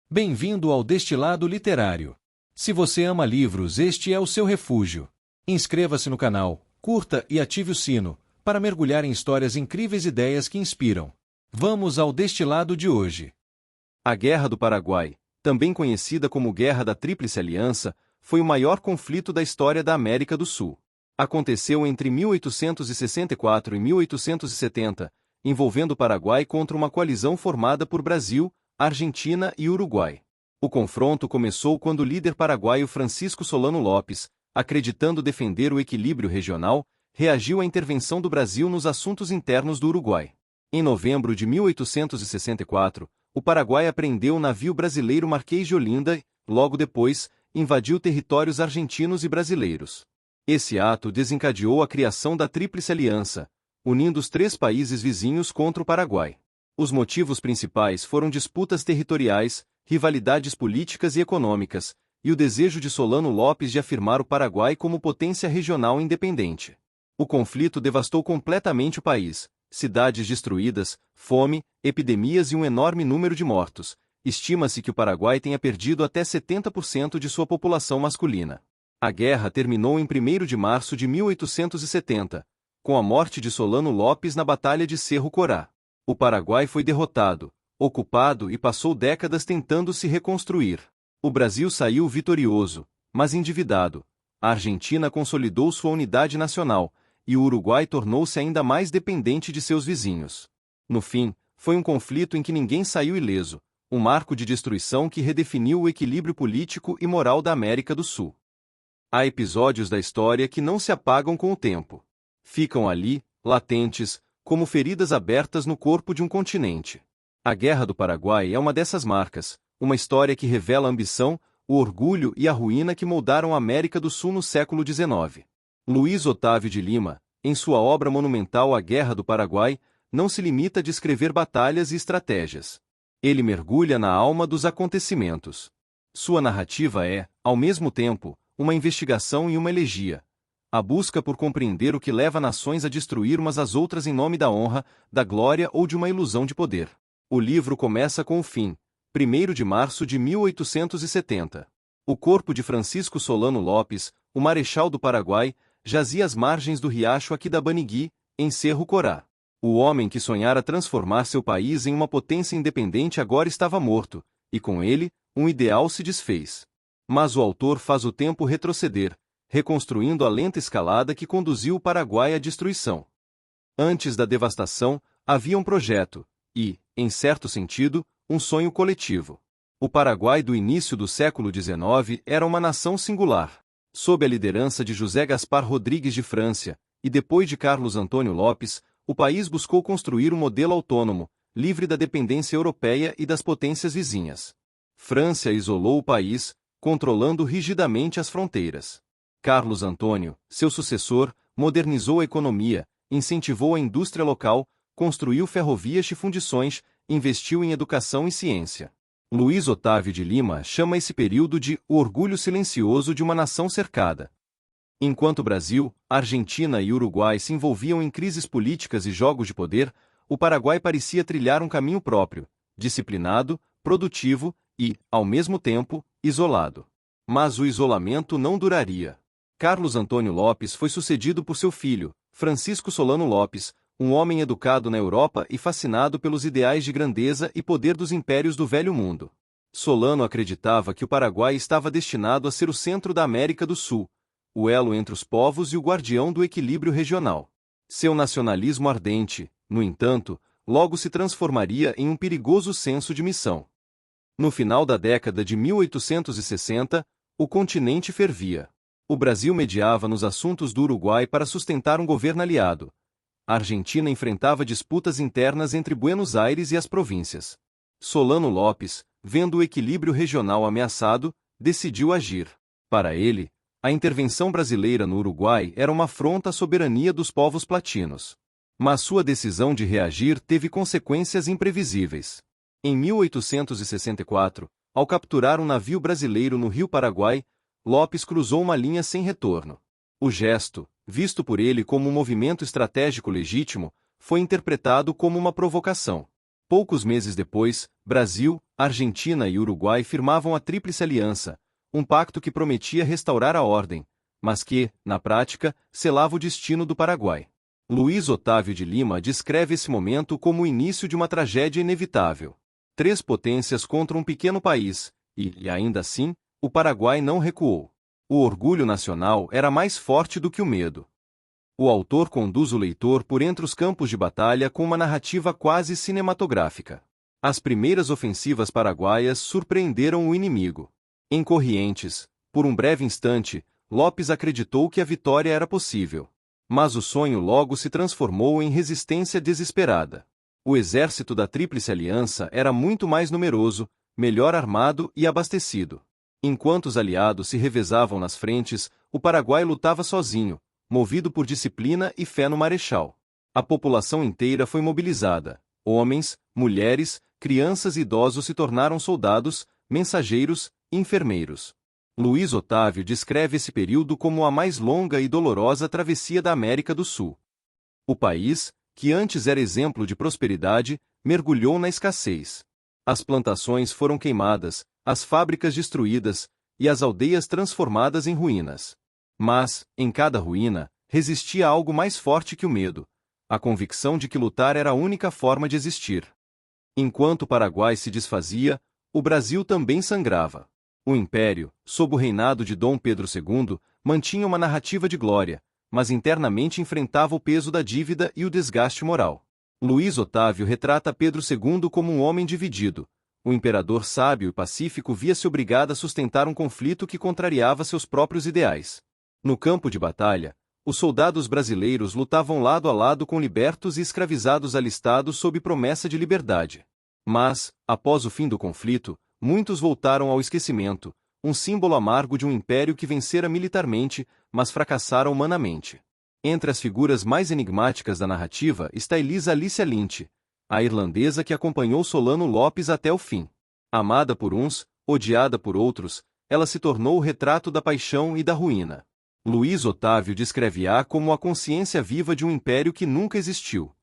Bem-vindo ao Destilado Literário. Se você ama livros, este é o seu refúgio. Inscreva-se no canal, curta e ative o sino, para mergulhar em histórias incríveis e ideias que inspiram. Vamos ao destilado de hoje. A Guerra do Paraguai, também conhecida como Guerra da Tríplice Aliança, foi o maior conflito da história da América do Sul. Aconteceu entre 1864 e 1870, envolvendo o Paraguai contra uma coalizão formada por Brasil, Argentina e Uruguai. O confronto começou quando o líder paraguaio Francisco Solano Lopes, acreditando defender o equilíbrio regional, reagiu à intervenção do Brasil nos assuntos internos do Uruguai. Em novembro de 1864, o Paraguai apreendeu o navio brasileiro Marquês de Olinda e, logo depois, invadiu territórios argentinos e brasileiros. Esse ato desencadeou a criação da Tríplice Aliança, unindo os três países vizinhos contra o Paraguai. Os motivos principais foram disputas territoriais, rivalidades políticas e econômicas, e o desejo de Solano Lopes de afirmar o Paraguai como potência regional independente. O conflito devastou completamente o país, cidades destruídas, fome, epidemias e um enorme número de mortos. Estima-se que o Paraguai tenha perdido até 70% de sua população masculina. A guerra terminou em 1º de março de 1870, com a morte de Solano Lopes na Batalha de Cerro Corá. O Paraguai foi derrotado, ocupado e passou décadas tentando se reconstruir. O Brasil saiu vitorioso, mas endividado. A Argentina consolidou sua unidade nacional, e o Uruguai tornou-se ainda mais dependente de seus vizinhos. No fim, foi um conflito em que ninguém saiu ileso, um marco de destruição que redefiniu o equilíbrio político e moral da América do Sul. Há episódios da história que não se apagam com o tempo. Ficam ali, latentes, como feridas abertas no corpo de um continente. A Guerra do Paraguai é uma dessas marcas, uma história que revela a ambição, o orgulho e a ruína que moldaram a América do Sul no século XIX. Luiz Otávio de Lima, em sua obra monumental A Guerra do Paraguai, não se limita a descrever batalhas e estratégias. Ele mergulha na alma dos acontecimentos. Sua narrativa é, ao mesmo tempo, uma investigação e uma elegia. A busca por compreender o que leva nações a destruir umas às outras em nome da honra, da glória ou de uma ilusão de poder. O livro começa com o fim, 1º de março de 1870. O corpo de Francisco Solano Lopes, o marechal do Paraguai, jazia às margens do riacho Aquidauanigui, em Cerro Corá. O homem que sonhara transformar seu país em uma potência independente agora estava morto, e com ele, um ideal se desfez. Mas o autor faz o tempo retroceder, reconstruindo a lenta escalada que conduziu o Paraguai à destruição. Antes da devastação, havia um projeto, e, em certo sentido, um sonho coletivo. O Paraguai do início do século XIX era uma nação singular. Sob a liderança de José Gaspar Rodrigues de França, e depois de Carlos Antônio Lopes, o país buscou construir um modelo autônomo, livre da dependência europeia e das potências vizinhas. França isolou o país, controlando rigidamente as fronteiras. Carlos Antônio, seu sucessor, modernizou a economia, incentivou a indústria local, construiu ferrovias e fundições, investiu em educação e ciência. Luiz Otávio de Lima chama esse período de o orgulho silencioso de uma nação cercada. Enquanto Brasil, Argentina e Uruguai se envolviam em crises políticas e jogos de poder, o Paraguai parecia trilhar um caminho próprio, disciplinado, produtivo e, ao mesmo tempo, isolado. Mas o isolamento não duraria. Carlos Antônio Lopes foi sucedido por seu filho, Francisco Solano Lopes, um homem educado na Europa e fascinado pelos ideais de grandeza e poder dos impérios do Velho Mundo. Solano acreditava que o Paraguai estava destinado a ser o centro da América do Sul, o elo entre os povos e o guardião do equilíbrio regional. Seu nacionalismo ardente, no entanto, logo se transformaria em um perigoso senso de missão. No final da década de 1860, o continente fervia. O Brasil mediava nos assuntos do Uruguai para sustentar um governo aliado. A Argentina enfrentava disputas internas entre Buenos Aires e as províncias. Solano Lopes, vendo o equilíbrio regional ameaçado, decidiu agir. Para ele, a intervenção brasileira no Uruguai era uma afronta à soberania dos povos platinos. Mas sua decisão de reagir teve consequências imprevisíveis. Em 1864, ao capturar um navio brasileiro no Rio Paraguai, Lopes cruzou uma linha sem retorno. O gesto, visto por ele como um movimento estratégico legítimo, foi interpretado como uma provocação. Poucos meses depois, Brasil, Argentina e Uruguai firmavam a Tríplice Aliança, um pacto que prometia restaurar a ordem, mas que, na prática, selava o destino do Paraguai. Luiz Otávio de Lima descreve esse momento como o início de uma tragédia inevitável. 3 potências contra um pequeno país, e ainda assim, o Paraguai não recuou. O orgulho nacional era mais forte do que o medo. O autor conduz o leitor por entre os campos de batalha com uma narrativa quase cinematográfica. As primeiras ofensivas paraguaias surpreenderam o inimigo. Em Corrientes, por um breve instante, Lopes acreditou que a vitória era possível. Mas o sonho logo se transformou em resistência desesperada. O exército da Tríplice Aliança era muito mais numeroso, melhor armado e abastecido. Enquanto os aliados se revezavam nas frentes, o Paraguai lutava sozinho, movido por disciplina e fé no marechal. A população inteira foi mobilizada. Homens, mulheres, crianças e idosos se tornaram soldados, mensageiros, enfermeiros. Luiz Otávio descreve esse período como a mais longa e dolorosa travessia da América do Sul. O país, que antes era exemplo de prosperidade, mergulhou na escassez. As plantações foram queimadas, as fábricas destruídas, e as aldeias transformadas em ruínas. Mas, em cada ruína, resistia algo mais forte que o medo, a convicção de que lutar era a única forma de existir. Enquanto o Paraguai se desfazia, o Brasil também sangrava. O Império, sob o reinado de Dom Pedro II, mantinha uma narrativa de glória, mas internamente enfrentava o peso da dívida e o desgaste moral. Luiz Otávio retrata Pedro II como um homem dividido. O imperador sábio e pacífico via-se obrigado a sustentar um conflito que contrariava seus próprios ideais. No campo de batalha, os soldados brasileiros lutavam lado a lado com libertos e escravizados alistados sob promessa de liberdade. Mas, após o fim do conflito, muitos voltaram ao esquecimento, um símbolo amargo de um império que vencera militarmente, mas fracassara humanamente. Entre as figuras mais enigmáticas da narrativa está Elisa Alicia Lynch, a irlandesa que acompanhou Solano Lopes até o fim. Amada por uns, odiada por outros, ela se tornou o retrato da paixão e da ruína. Luiz Otávio descreve-a como a consciência viva de um império que nunca existiu.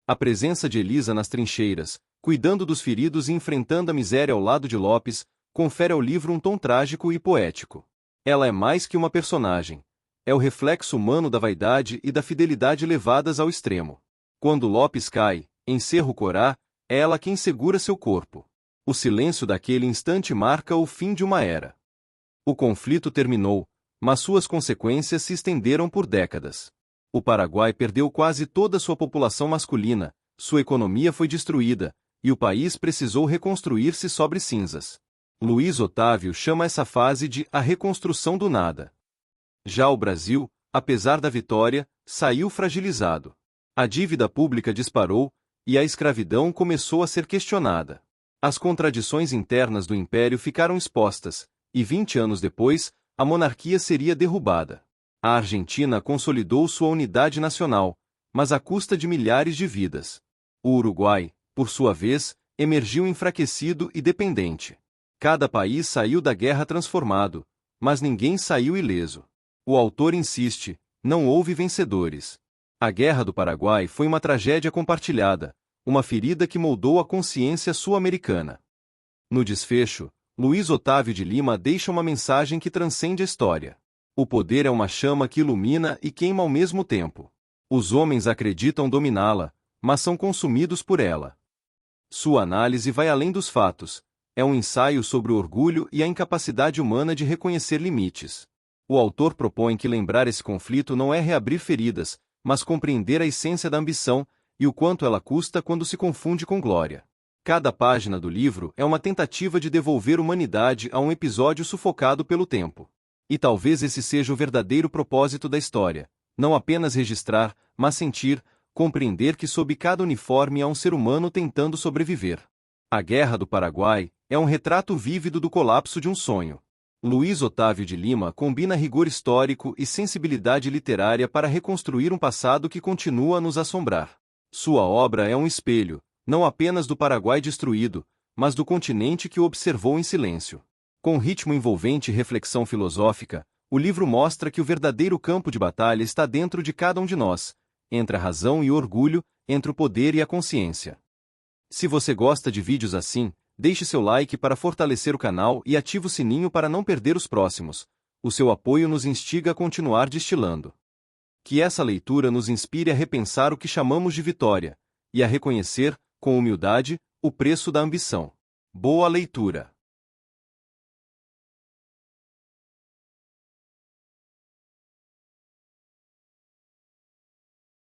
A presença de Elisa nas trincheiras, cuidando dos feridos e enfrentando a miséria ao lado de Lopes, confere ao livro um tom trágico e poético. Ela é mais que uma personagem. É o reflexo humano da vaidade e da fidelidade levadas ao extremo. Quando Lopes cai, em Cerro Corá, é ela quem segura seu corpo. O silêncio daquele instante marca o fim de uma era. O conflito terminou, mas suas consequências se estenderam por décadas. O Paraguai perdeu quase toda sua população masculina, sua economia foi destruída, e o país precisou reconstruir-se sobre cinzas. Luiz Otávio chama essa fase de a reconstrução do nada. Já o Brasil, apesar da vitória, saiu fragilizado. A dívida pública disparou, e a escravidão começou a ser questionada. As contradições internas do império ficaram expostas, e 20 anos depois, a monarquia seria derrubada. A Argentina consolidou sua unidade nacional, mas à custa de milhares de vidas. O Uruguai, por sua vez, emergiu enfraquecido e dependente. Cada país saiu da guerra transformado, mas ninguém saiu ileso. O autor insiste, não houve vencedores. A Guerra do Paraguai foi uma tragédia compartilhada, uma ferida que moldou a consciência sul-americana. No desfecho, Luiz Otávio de Lima deixa uma mensagem que transcende a história. O poder é uma chama que ilumina e queima ao mesmo tempo. Os homens acreditam dominá-la, mas são consumidos por ela. Sua análise vai além dos fatos. É um ensaio sobre o orgulho e a incapacidade humana de reconhecer limites. O autor propõe que lembrar esse conflito não é reabrir feridas, mas compreender a essência da ambição e o quanto ela custa quando se confunde com glória. Cada página do livro é uma tentativa de devolver humanidade a um episódio sufocado pelo tempo. E talvez esse seja o verdadeiro propósito da história, não apenas registrar, mas sentir, compreender que sob cada uniforme há um ser humano tentando sobreviver. A Guerra do Paraguai é um retrato vívido do colapso de um sonho. Luiz Otávio de Lima combina rigor histórico e sensibilidade literária para reconstruir um passado que continua a nos assombrar. Sua obra é um espelho, não apenas do Paraguai destruído, mas do continente que o observou em silêncio. Com ritmo envolvente e reflexão filosófica, o livro mostra que o verdadeiro campo de batalha está dentro de cada um de nós, entre a razão e o orgulho, entre o poder e a consciência. Se você gosta de vídeos assim, deixe seu like para fortalecer o canal e ative o sininho para não perder os próximos. O seu apoio nos instiga a continuar destilando. Que essa leitura nos inspire a repensar o que chamamos de vitória, e a reconhecer, com humildade, o preço da ambição. Boa leitura!